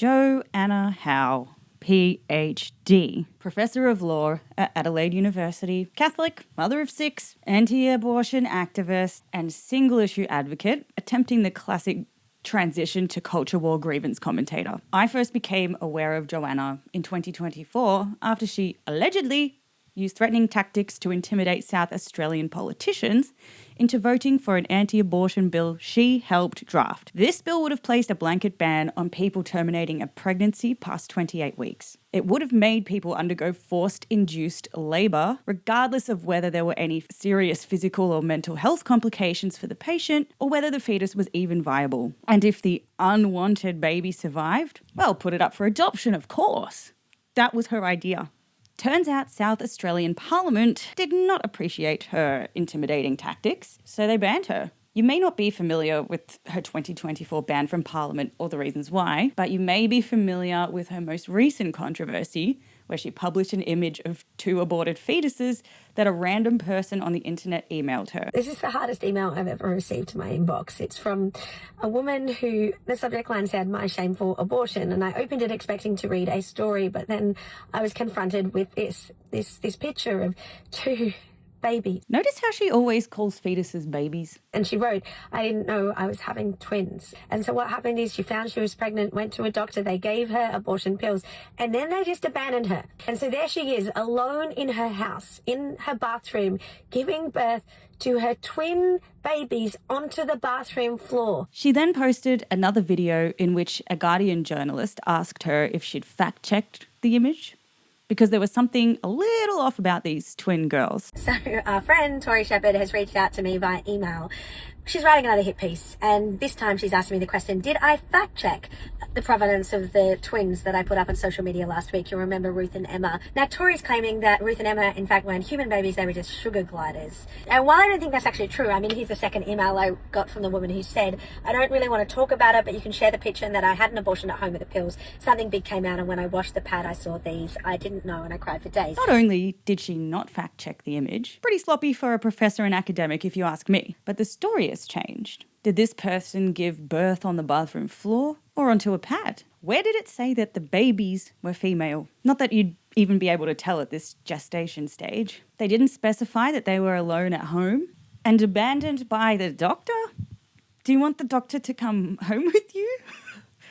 Joanna Howe, PhD, Professor of Law at Adelaide University, Catholic, mother of 6, anti-abortion activist, and single-issue advocate, attempting the classic transition to culture war grievance commentator. I first became aware of Joanna in 2024 after she allegedly used threatening tactics to intimidate South Australian politicians into voting for an anti-abortion bill she helped draft. This bill would have placed a blanket ban on people terminating a pregnancy past 28 weeks. It would have made people undergo forced-induced labour, regardless of whether there were any serious physical or mental health complications for the patient, or whether the fetus was even viable. And if the unwanted baby survived, well, put it up for adoption, of course. That was her idea. Turns out South Australian Parliament did not appreciate her intimidating tactics, so they banned her. You may not be familiar with her 2024 ban from Parliament or the reasons why, but you may be familiar with her most recent controversy, where she published an image of 2 aborted fetuses that a random person on the internet emailed her. This is the hardest email I've ever received to my inbox. It's from a woman who, the subject line said, "My shameful abortion," and I opened it expecting to read a story, but then I was confronted with this picture of 2 baby. Notice how she always calls fetuses babies. And she wrote, "I didn't know I was having twins." And so what happened is she found she was pregnant, went to a doctor, they gave her abortion pills, and then they just abandoned her. And so there she is, alone in her house, in her bathroom, giving birth to her twin babies onto the bathroom floor. She then posted another video in which a Guardian journalist asked her if she'd fact-checked the image, because there was something a little off about these twin girls. So our friend Tori Shepherd has reached out to me via email. She's writing another hit piece, and this time she's asking me the question, did I fact check the provenance of the twins that I put up on social media last week? You'll remember Ruth and Emma. Now, Tori's claiming that Ruth and Emma, in fact, weren't human babies, they were just sugar gliders. And while I don't think that's actually true, I mean, here's the second email I got from the woman who said, "I don't really want to talk about it, but you can share the picture and that I had an abortion at home with the pills. Something big came out, and when I washed the pad, I saw these. I didn't know, and I cried for days." Not only did she not fact check the image, pretty sloppy for a professor and academic if you ask me, but the story has changed. Did this person give birth on the bathroom floor or onto a pad? Where did it say that the babies were female? Not that you'd even be able to tell at this gestation stage. They didn't specify that they were alone at home and abandoned by the doctor? Do you want the doctor to come home with you?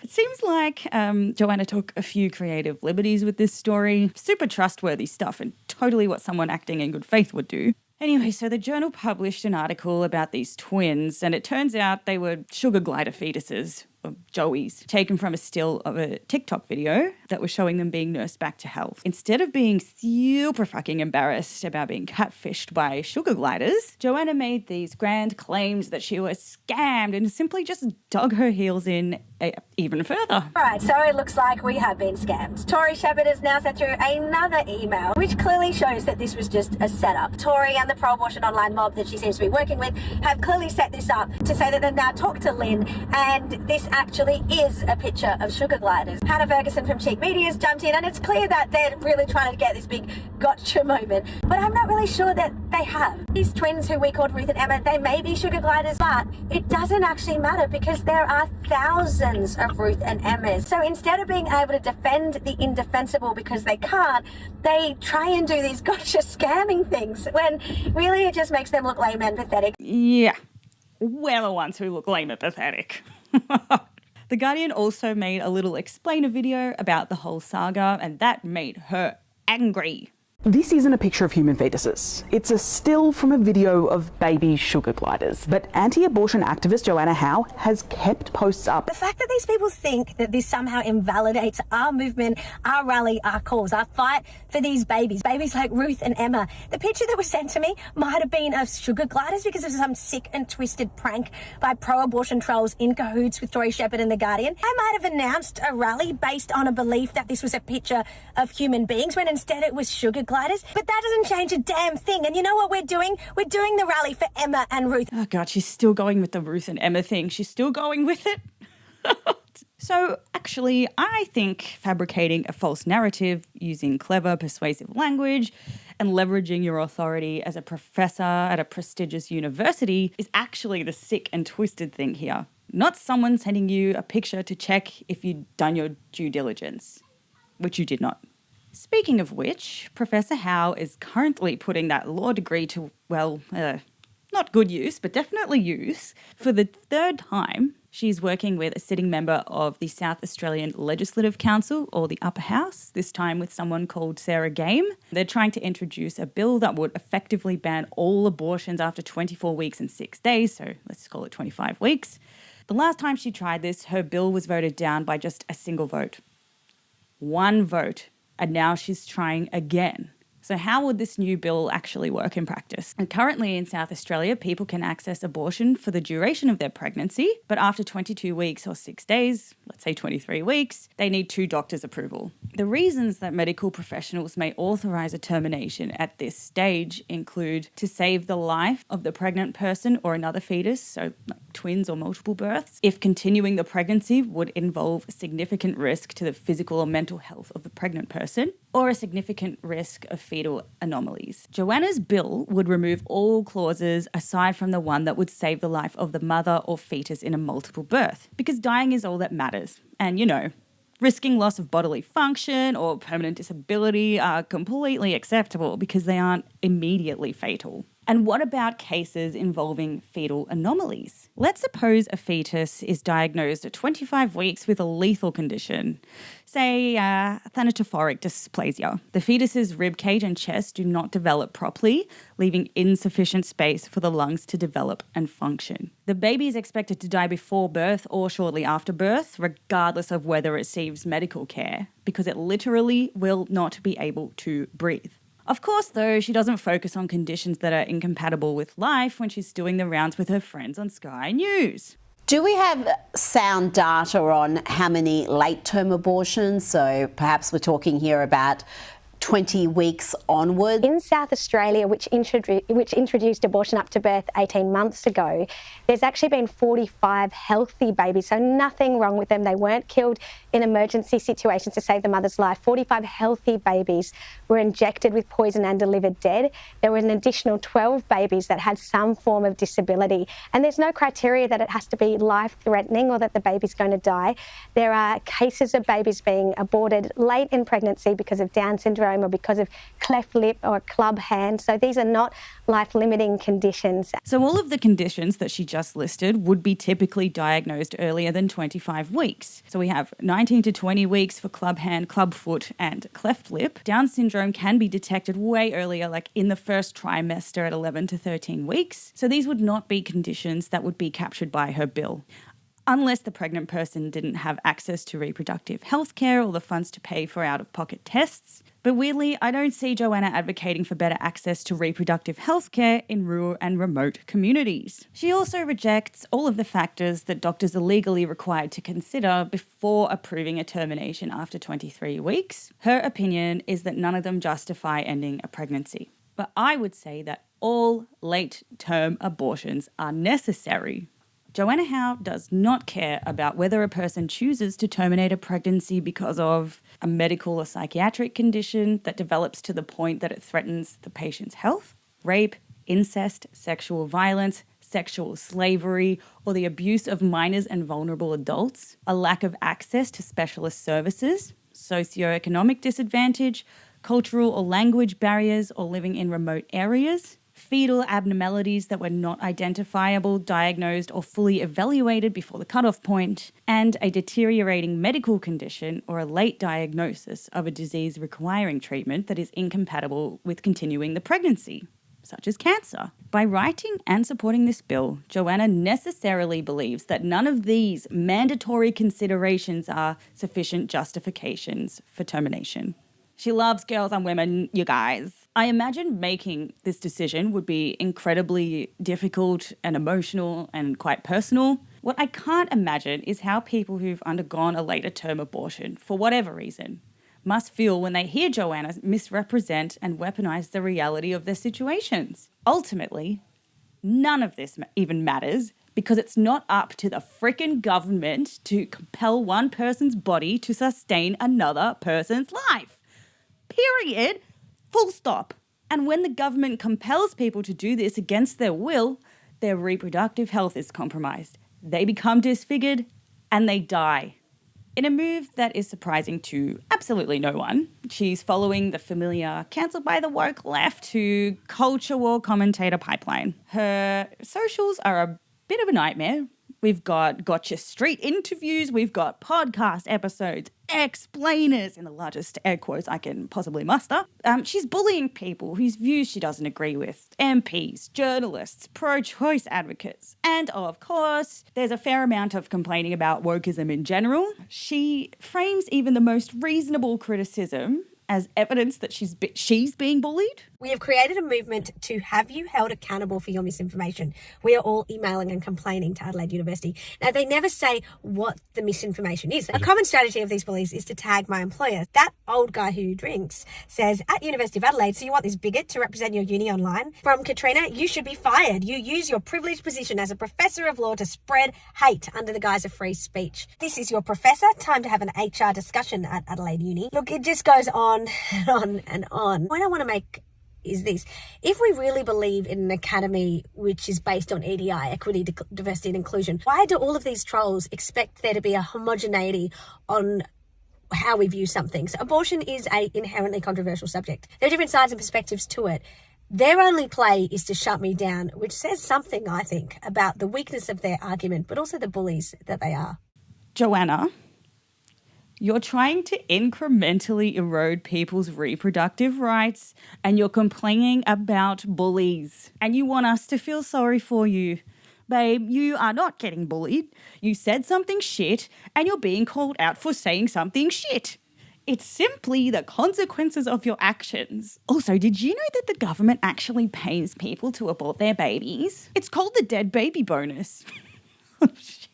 It seems like Joanna took a few creative liberties with this story. Super trustworthy stuff and totally what someone acting in good faith would do. Anyway, so the journal published an article about these twins, and it turns out they were sugar glider fetuses, or joeys, taken from a still of a TikTok video that was showing them being nursed back to health. Instead of being super fucking embarrassed about being catfished by sugar gliders, Joanna made these grand claims that she was scammed and simply just dug her heels in even further. All right, so it looks like we have been scammed. Tori Shepherd has now sent through another email, which clearly shows that this was just a setup. Tori and the pro-abortion online mob that she seems to be working with have clearly set this up to say that they've now talked to Lynn, and this actually is a picture of sugar gliders. Hannah Ferguson from Cheek Media has jumped in, and it's clear that they're really trying to get this big gotcha moment, but I'm not really sure that they have. These twins who we called Ruth and Emma, they may be sugar gliders, but it doesn't actually matter because there are thousands of Ruth and Emmas. So instead of being able to defend the indefensible because they can't, they try and do these gotcha scamming things when really it just makes them look lame and pathetic. Yeah, we're the ones who look lame and pathetic. The Guardian also made a little explainer video about the whole saga, and that made her angry. This isn't a picture of human fetuses. It's a still from a video of baby sugar gliders. But anti-abortion activist Joanna Howe has kept posts up. The fact that these people think that this somehow invalidates our movement, our rally, our cause, our fight for these babies like Ruth and Emma. The picture that was sent to me might have been of sugar gliders because of some sick and twisted prank by pro-abortion trolls in cahoots with Tori Shepherd and The Guardian. I might have announced a rally based on a belief that this was a picture of human beings when instead it was sugar gliders, but that doesn't change a damn thing. And you know what we're doing? We're doing the rally for Emma and Ruth. Oh God, she's still going with the Ruth and Emma thing. She's still going with it. So actually, I think fabricating a false narrative using clever, persuasive language and leveraging your authority as a professor at a prestigious university is actually the sick and twisted thing here. not someone sending you a picture to check if you'd done your due diligence, which you did not. Speaking of which, Professor Howe is currently putting that law degree to, not good use, but definitely use. For the third time, she's working with a sitting member of the South Australian Legislative Council, or the Upper House, this time with someone called Sarah Game. They're trying to introduce a bill that would effectively ban all abortions after 24 weeks and 6 days, so let's call it 25 weeks. The last time she tried this, her bill was voted down by just a single vote. One vote. And now she's trying again. So how would this new bill actually work in practice? And currently in South Australia, people can access abortion for the duration of their pregnancy, but after 22 weeks or 6 days, let's say 23 weeks, they need 2 doctors' approval. The reasons that medical professionals may authorise a termination at this stage include to save the life of the pregnant person or another fetus, so like twins or multiple births, if continuing the pregnancy would involve significant risk to the physical or mental health of the pregnant person, or a significant risk of fetal anomalies. Joanna's bill would remove all clauses aside from the one that would save the life of the mother or fetus in a multiple birth, because dying is all that matters. And, risking loss of bodily function or permanent disability are completely acceptable because they aren't immediately fatal. And what about cases involving fetal anomalies? Let's suppose a fetus is diagnosed at 25 weeks with a lethal condition, say thanatophoric dysplasia. The fetus's ribcage and chest do not develop properly, leaving insufficient space for the lungs to develop and function. The baby is expected to die before birth or shortly after birth, regardless of whether it receives medical care, because it literally will not be able to breathe. Of course, though, she doesn't focus on conditions that are incompatible with life when she's doing the rounds with her friends on Sky News. Do we have sound data on how many late-term abortions? So perhaps we're talking here about 20 weeks onward. In South Australia, which introduced abortion up to birth 18 months ago, there's actually been 45 healthy babies, so nothing wrong with them. They weren't killed in emergency situations to save the mother's life. 45 healthy babies were injected with poison and delivered dead. There were an additional 12 babies that had some form of disability. And there's no criteria that it has to be life-threatening or that the baby's going to die. There are cases of babies being aborted late in pregnancy because of Down syndrome or because of cleft lip or club hand. So these are not life-limiting conditions. So all of the conditions that she just listed would be typically diagnosed earlier than 25 weeks. So we have 19 to 20 weeks for club hand, club foot and cleft lip. Down syndrome can be detected way earlier, like in the first trimester at 11 to 13 weeks. So these would not be conditions that would be captured by her bill, unless the pregnant person didn't have access to reproductive health care or the funds to pay for out-of-pocket tests. But weirdly, I don't see Joanna advocating for better access to reproductive health care in rural and remote communities. She also rejects all of the factors that doctors are legally required to consider before approving a termination after 23 weeks. Her opinion is that none of them justify ending a pregnancy. But I would say that all late-term abortions are necessary. Joanna Howe does not care about whether a person chooses to terminate a pregnancy because of a medical or psychiatric condition that develops to the point that it threatens the patient's health, rape, incest, sexual violence, sexual slavery, or the abuse of minors and vulnerable adults, a lack of access to specialist services, socioeconomic disadvantage, cultural or language barriers, or living in remote areas, fetal abnormalities that were not identifiable, diagnosed, or fully evaluated before the cutoff point, and a deteriorating medical condition or a late diagnosis of a disease requiring treatment that is incompatible with continuing the pregnancy, such as cancer. By writing and supporting this bill, Joanna necessarily believes that none of these mandatory considerations are sufficient justifications for termination. She loves girls and women, you guys. I imagine making this decision would be incredibly difficult and emotional and quite personal. What I can't imagine is how people who've undergone a later term abortion, for whatever reason, must feel when they hear Joanna misrepresent and weaponize the reality of their situations. Ultimately, none of this even matters because it's not up to the frickin' government to compel one person's body to sustain another person's life. Period. Full stop. And when the government compels people to do this against their will, their reproductive health is compromised. they become disfigured, and they die. In a move that is surprising to absolutely no one, she's following the familiar cancelled by the woke left to culture war commentator pipeline. Her socials are a bit of a nightmare. We've got gotcha street interviews, we've got podcast episodes, explainers in the largest air quotes I can possibly muster. She's bullying people whose views she doesn't agree with, MPs, journalists, pro-choice advocates, and of course, there's a fair amount of complaining about wokeism in general. She frames even the most reasonable criticism as evidence that she's being bullied. We have created a movement to have you held accountable for your misinformation. We are all emailing and complaining to Adelaide University. Now, they never say what the misinformation is. A common strategy of these bullies is to tag my employer. That old guy who drinks says, at University of Adelaide, so you want this bigot to represent your uni online? From Katrina, you should be fired. You use your privileged position as a professor of law to spread hate under the guise of free speech. This is your professor. Time to have an HR discussion at Adelaide Uni. Look, it just goes on and on and on. What I want to make is this. If we really believe in an academy which is based on EDI, equity, diversity and inclusion, why do all of these trolls expect there to be a homogeneity on how we view something? So abortion is an inherently controversial subject. There are different sides and perspectives to it. Their only play is to shut me down, which says something, I think, about the weakness of their argument, but also the bullies that they are. Joanna, you're trying to incrementally erode people's reproductive rights and you're complaining about bullies and you want us to feel sorry for you. Babe, you are not getting bullied. You said something shit and you're being called out for saying something shit. It's simply the consequences of your actions. Also, did you know that the government actually pays people to abort their babies? It's called the dead baby bonus. Oh, shit.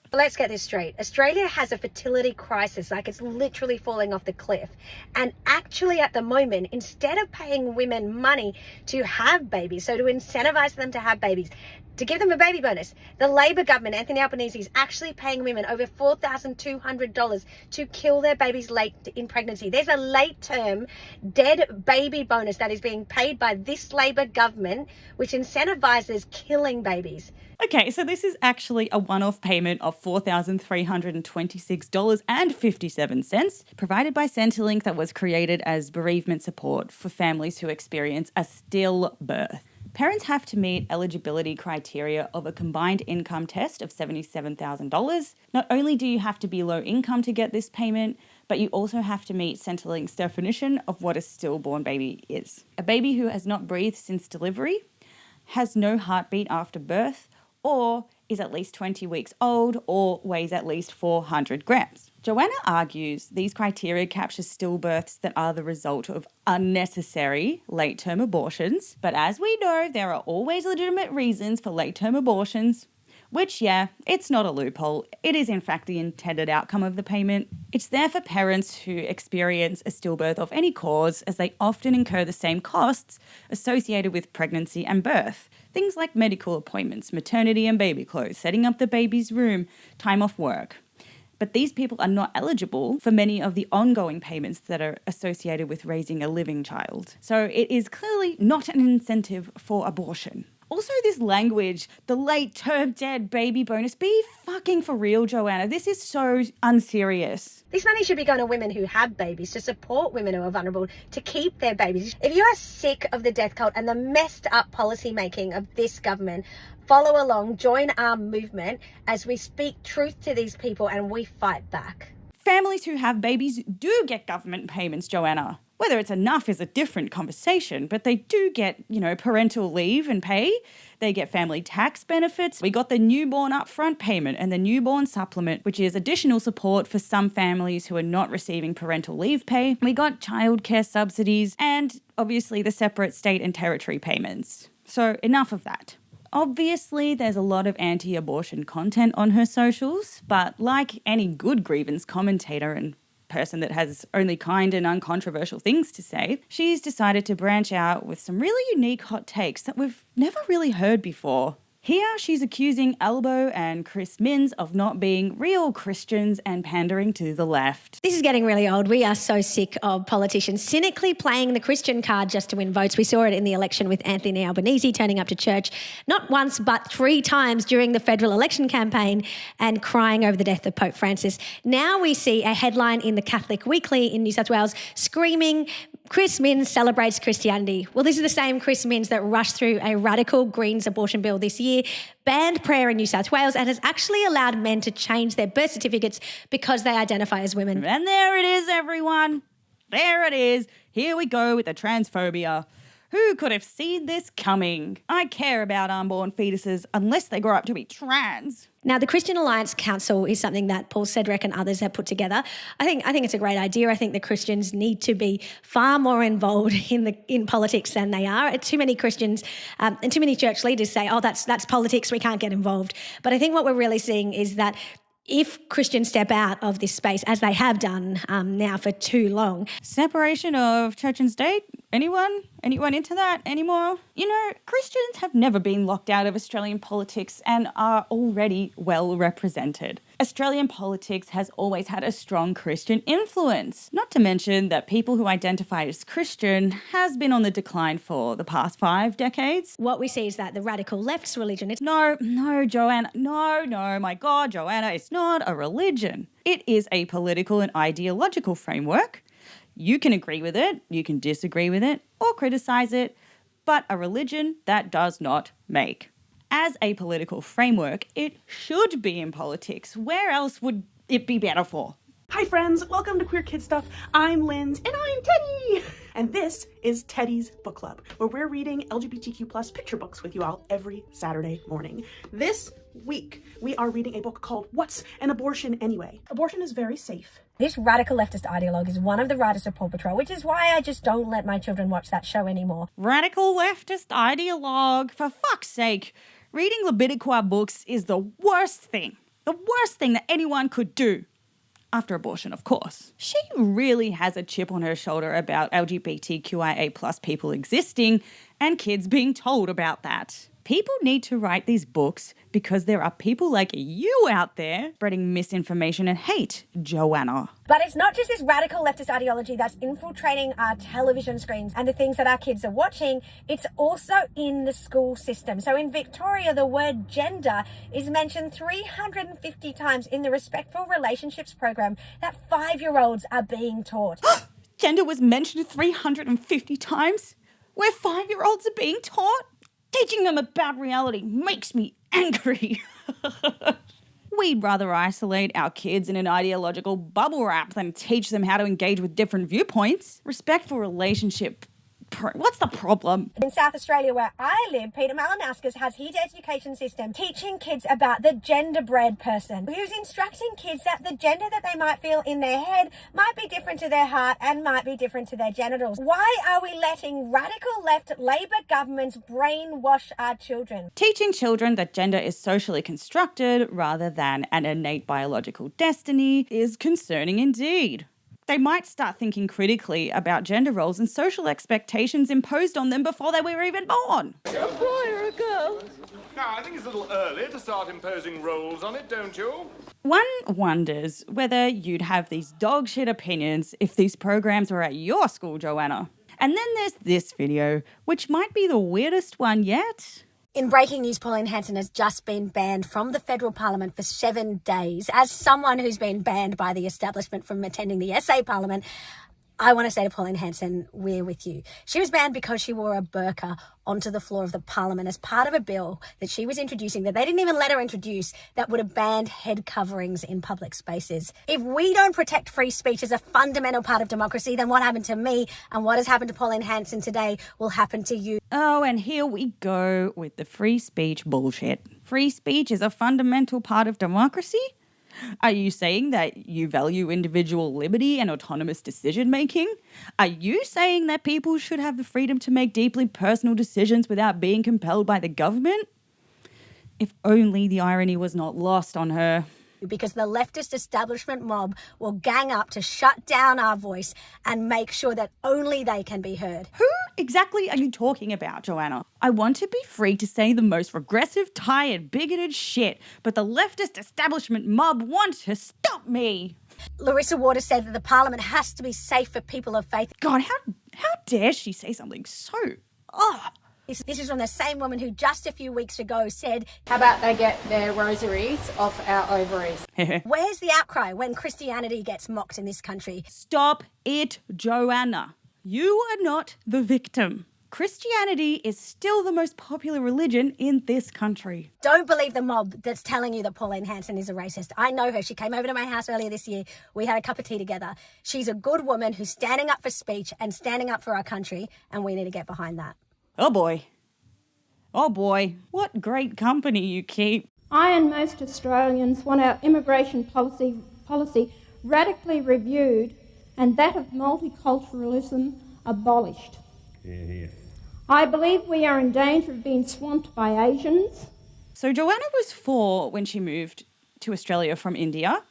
But let's get this straight. Australia has a fertility crisis, like it's literally falling off the cliff. And actually at the moment, instead of paying women money to have babies, so to incentivize them to have babies, to give them a baby bonus, the Labor government, Anthony Albanese, is actually paying women over $4,200 to kill their babies late in pregnancy. There's a late-term dead baby bonus that is being paid by this Labor government, which incentivizes killing babies. Okay, so this is actually a one-off payment of $4,326.57 provided by Centrelink that was created as bereavement support for families who experience a stillbirth. Parents have to meet eligibility criteria of a combined income test of $77,000. Not only do you have to be low income to get this payment, but you also have to meet Centrelink's definition of what a stillborn baby is. A baby who has not breathed since delivery, has no heartbeat after birth, or is at least 20 weeks old or weighs at least 400 grams. Joanna argues these criteria capture stillbirths that are the result of unnecessary late-term abortions, but as we know, there are always legitimate reasons for late-term abortions, which, yeah, it's not a loophole. It is in fact the intended outcome of the payment. It's there for parents who experience a stillbirth of any cause, as they often incur the same costs associated with pregnancy and birth. Things like medical appointments, maternity and baby clothes, setting up the baby's room, time off work. But these people are not eligible for many of the ongoing payments that are associated with raising a living child. So it is clearly not an incentive for abortion. Also, this language, the late-term dead baby bonus, be fucking for real, Joanna. This is so unserious. This money should be going to women who have babies, to support women who are vulnerable, to keep their babies. If you are sick of the death cult and the messed up policy making of this government, follow along, join our movement as we speak truth to these people and we fight back. Families who have babies do get government payments, Joanna. Whether it's enough is a different conversation, but they do get, parental leave and pay. They get family tax benefits. We got the newborn upfront payment and the newborn supplement, which is additional support for some families who are not receiving parental leave pay. We got childcare subsidies and obviously the separate state and territory payments. So enough of that. Obviously, there's a lot of anti-abortion content on her socials, but like any good grievance commentator and person that has only kind and uncontroversial things to say, she's decided to branch out with some really unique hot takes that we've never really heard before. Here she's accusing Elbow and Chris Minns of not being real Christians and pandering to the left. This is getting really old. We are so sick of politicians cynically playing the Christian card just to win votes. We saw it in the election with Anthony Albanese turning up to church not once but 3 times during the federal election campaign and crying over the death of Pope Francis. Now we see a headline in the Catholic Weekly in New South Wales screaming, Chris Minns celebrates Christianity. Well, this is the same Chris Minns that rushed through a radical Greens abortion bill this year, banned prayer in New South Wales, and has actually allowed men to change their birth certificates because they identify as women. And there it is, everyone. There it is. Here we go with the transphobia. Who could have seen this coming? I care about unborn fetuses unless they grow up to be trans. Now, the Christian Alliance Council is something that Paul Cedric and others have put together. I think it's a great idea. I think the Christians need to be far more involved in politics than they are. Too many Christians and too many church leaders say, oh, that's politics, we can't get involved. But I think what we're really seeing is that if Christians step out of this space, as they have done now for too long. Separation of church and state? Anyone? Anyone into that anymore? You know, Christians have never been locked out of Australian politics and are already well represented. Australian politics has always had a strong Christian influence. Not to mention that people who identify as Christian has been on the decline for the past 5 decades. What we see is that the radical left's religion is... No, Joanna. No, my God, Joanna, it's not a religion. It is a political and ideological framework. You can agree with it, you can disagree with it, or criticise it, but a religion that does not make. As a political framework, it should be in politics. Where else would it be better for? Hi friends, welcome to Queer Kid Stuff. I'm Linz and I'm Teddy. And this is Teddy's Book Club, where we're reading LGBTQ+ picture books with you all every Saturday morning. This week, we are reading a book called What's an Abortion Anyway? Abortion is very safe. This radical leftist ideologue is one of the writers of Paw Patrol, which is why I just don't let my children watch that show anymore. Radical leftist ideologue, for fuck's sake. Reading Levitical books is the worst thing that anyone could do. After abortion, of course. She really has a chip on her shoulder about LGBTQIA+ people existing and kids being told about that. People need to write these books because there are people like you out there spreading misinformation and hate, Joanna. But it's not just this radical leftist ideology that's infiltrating our television screens and the things that our kids are watching. It's also in the school system. So in Victoria, the word gender is mentioned 350 times in the Respectful Relationships program that 5-year-olds are being taught. Gender was mentioned 350 times? Where 5-year-olds are being taught? Teaching them about reality makes me angry. We'd rather isolate our kids in an ideological bubble wrap than teach them how to engage with different viewpoints. Respectful relationship. What's the problem? In South Australia, where I live, Peter Malinauskas has his education system teaching kids about the gender-bred person, who's instructing kids that the gender that they might feel in their head might be different to their heart and might be different to their genitals. Why are we letting radical left Labor governments brainwash our children? Teaching children that gender is socially constructed rather than an innate biological destiny is concerning indeed. They might start thinking critically about gender roles and social expectations imposed on them before they were even born. A boy or a girl? No, I think it's a little early to start imposing roles on it, don't you? One wonders whether you'd have these dog shit opinions if these programs were at your school, Joanna. And then there's this video, which might be the weirdest one yet. In breaking news, Pauline Hanson has just been banned from the federal parliament for 7 days. As someone who's been banned by the establishment from attending the SA parliament, I want to say to Pauline Hanson, we're with you. She was banned because she wore a burqa onto the floor of the parliament as part of a bill that she was introducing that they didn't even let her introduce that would have banned head coverings in public spaces. If we don't protect free speech as a fundamental part of democracy, then what happened to me and what has happened to Pauline Hanson today will happen to you. Oh, and here we go with the free speech bullshit. Free speech is a fundamental part of democracy? Are you saying that you value individual liberty and autonomous decision-making? Are you saying that people should have the freedom to make deeply personal decisions without being compelled by the government? If only the irony was not lost on her. because the leftist establishment mob will gang up to shut down our voice and make sure that only they can be heard. Who exactly are you talking about, Joanna? I want to be free to say the most regressive, tired, bigoted shit, but the leftist establishment mob want to stop me. Larissa Waters said that the parliament has to be safe for people of faith. God, how dare she say something so... Oh. This is from the same woman who just a few weeks ago said, how about they get their rosaries off our ovaries? where's the outcry when Christianity gets mocked in this country? Stop it, Joanna. You are not the victim. Christianity is still the most popular religion in this country. Don't believe the mob that's telling you that Pauline Hanson is a racist. I know her. She came over to my house earlier this year. We had a cup of tea together. She's a good woman who's standing up for speech and standing up for our country, and we need to get behind that. Oh boy. Oh boy. What great company you keep. I and most Australians want our immigration policy radically reviewed and that of multiculturalism abolished. Yeah. I believe we are in danger of being swamped by Asians. So Joanna was 4 when she moved to Australia from India.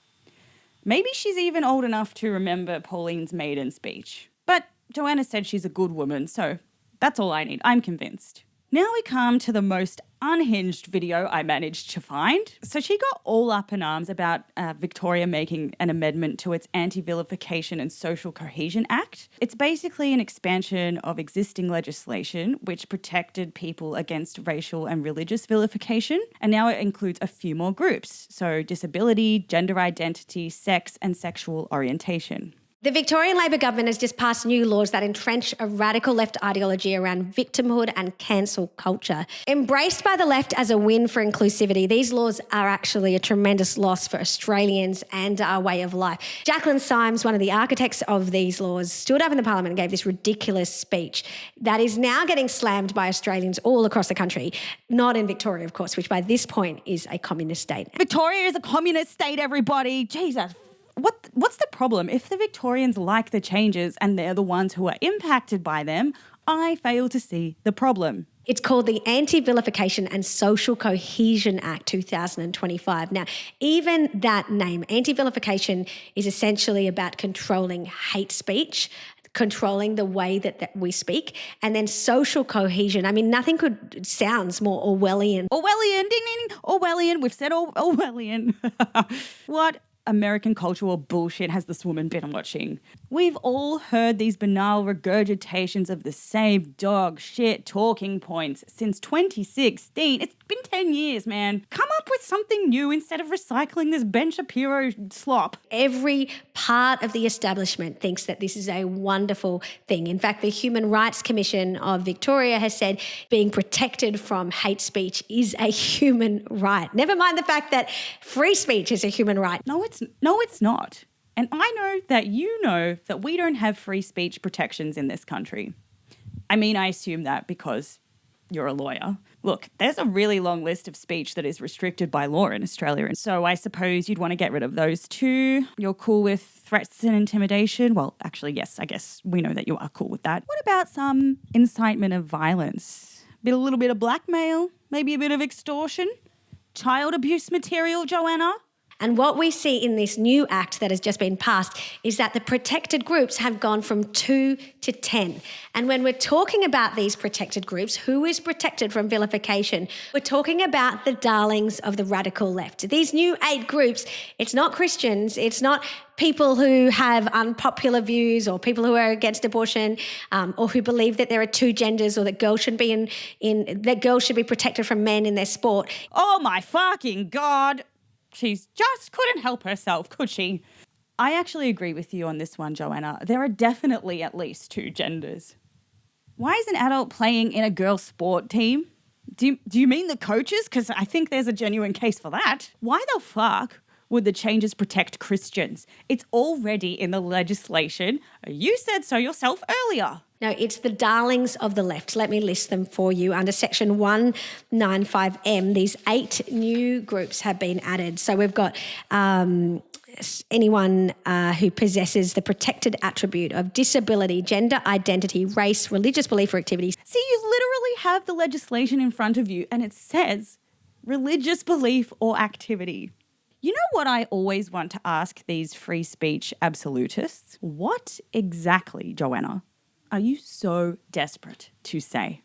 Maybe she's even old enough to remember Pauline's maiden speech. But Joanna said she's a good woman, so that's all I need. I'm convinced. Now we come to the most unhinged video I managed to find. So she got all up in arms about Victoria making an amendment to its Anti-Vilification and Social Cohesion Act. It's basically an expansion of existing legislation which protected people against racial and religious vilification. And now it includes a few more groups. So disability, gender identity, sex and sexual orientation. The Victorian Labor government has just passed new laws that entrench a radical left ideology around victimhood and cancel culture. Embraced by the left as a win for inclusivity, these laws are actually a tremendous loss for Australians and our way of life. Jacqueline Symes, one of the architects of these laws, stood up in the parliament and gave this ridiculous speech that is now getting slammed by Australians all across the country. Not in Victoria, of course, which by this point is a communist state. Victoria is a communist state, everybody. Jesus. What's the problem? If the Victorians like the changes and they're the ones who are impacted by them, I fail to see the problem. It's called the Anti-Vilification and Social Cohesion Act 2025. Now, even that name, anti-vilification, is essentially about controlling hate speech, controlling the way that we speak, and then social cohesion. I mean, nothing sounds more Orwellian. Orwellian, ding, ding, ding. Orwellian, we've said Orwellian. What American cultural bullshit has this woman been watching? We've all heard these banal regurgitations of the same dog shit talking points since 2016. It's been 10 years, man. Come up with something new instead of recycling this Ben Shapiro slop. Every part of the establishment thinks that this is a wonderful thing. In fact, the Human Rights Commission of Victoria has said being protected from hate speech is a human right. Never mind the fact that free speech is a human right. No, it's not. And I know that you know that we don't have free speech protections in this country. I mean, I assume that because you're a lawyer. Look, there's a really long list of speech that is restricted by law in Australia, and so I suppose you'd want to get rid of those too. You're cool with threats and intimidation? Well, actually, yes, I guess we know that you are cool with that. What about some incitement of violence? A little bit of blackmail? Maybe a bit of extortion? Child abuse material, Joanna? And what we see in this new act that has just been passed is that the protected groups have gone from 2 to 10. And when we're talking about these protected groups, who is protected from vilification? We're talking about the darlings of the radical left. These new 8 groups, it's not Christians, it's not people who have unpopular views or people who are against abortion or who believe that there are 2 genders or that girls should be that girls should be protected from men in their sport. Oh my fucking God. She just couldn't help herself, could she? I actually agree with you on this one, Joanna. There are definitely at least 2 genders. Why is an adult playing in a girls' sport team? Do you mean the coaches? Because I think there's a genuine case for that. Why the fuck would the changes protect Christians? It's already in the legislation. You said so yourself earlier. No, it's the darlings of the left. Let me list them for you. Under section 195M, these 8 new groups have been added. So we've got anyone who possesses the protected attribute of disability, gender identity, race, religious belief or activities. See, you literally have the legislation in front of you and it says religious belief or activity. You know what I always want to ask these free speech absolutists? What exactly, Joanna, are you so desperate to say?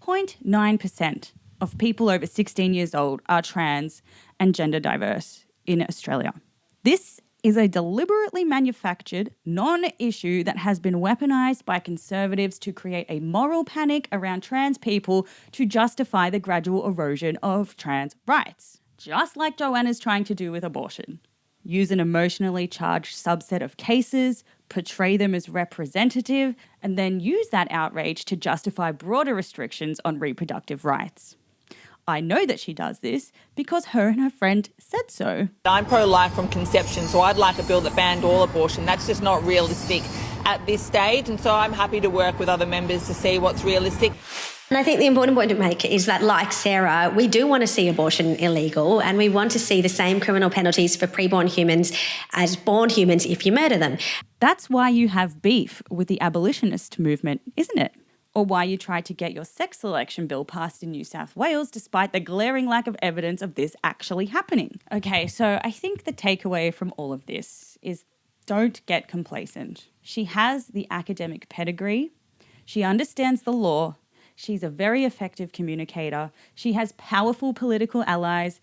0.9% of people over 16 years old are trans and gender diverse in Australia. This is a deliberately manufactured non-issue that has been weaponized by conservatives to create a moral panic around trans people to justify the gradual erosion of trans rights. Just like Joanna's trying to do with abortion. Use an emotionally charged subset of cases, portray them as representative, and then use that outrage to justify broader restrictions on reproductive rights. I know that she does this because her and her friend said so. I'm pro-life from conception, so I'd like a bill that banned all abortion. That's just not realistic at this stage, and so I'm happy to work with other members to see what's realistic. And I think the important point to make is that, like Sarah, we do want to see abortion illegal, and we want to see the same criminal penalties for preborn humans as born humans if you murder them. That's why you have beef with the abolitionist movement, isn't it? Or why you tried to get your sex selection bill passed in New South Wales despite the glaring lack of evidence of this actually happening. Okay, so I think the takeaway from all of this is don't get complacent. She has the academic pedigree. She understands the law. She's a very effective communicator. She has powerful political allies.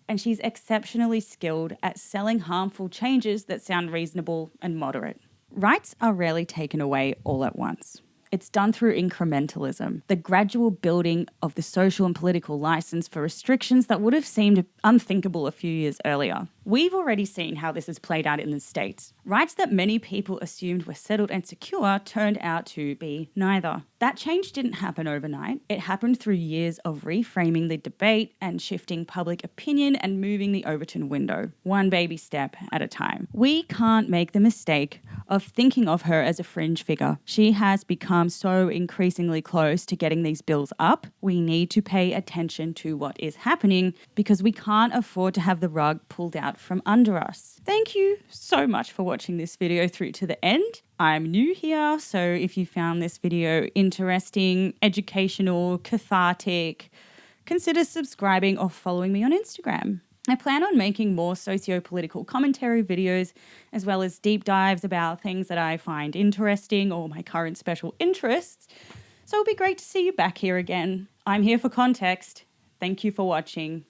And she's exceptionally skilled at selling harmful changes that sound reasonable and moderate. Rights are rarely taken away all at once. It's done through incrementalism, the gradual building of the social and political license for restrictions that would have seemed unthinkable a few years earlier. We've already seen how this has played out in the States. Rights that many people assumed were settled and secure turned out to be neither. That change didn't happen overnight. It happened through years of reframing the debate and shifting public opinion and moving the Overton window, one baby step at a time. We can't make the mistake of thinking of her as a fringe figure. She has become so increasingly close to getting these bills up. We need to pay attention to what is happening because we can't afford to have the rug pulled out from under us. Thank you so much for watching this video through to the end. I'm new here, so if you found this video interesting, educational, cathartic, consider subscribing or following me on Instagram. I plan on making more socio-political commentary videos, as well as deep dives about things that I find interesting or my current special interests. So it'll be great to see you back here again. I'm here for context. Thank you for watching.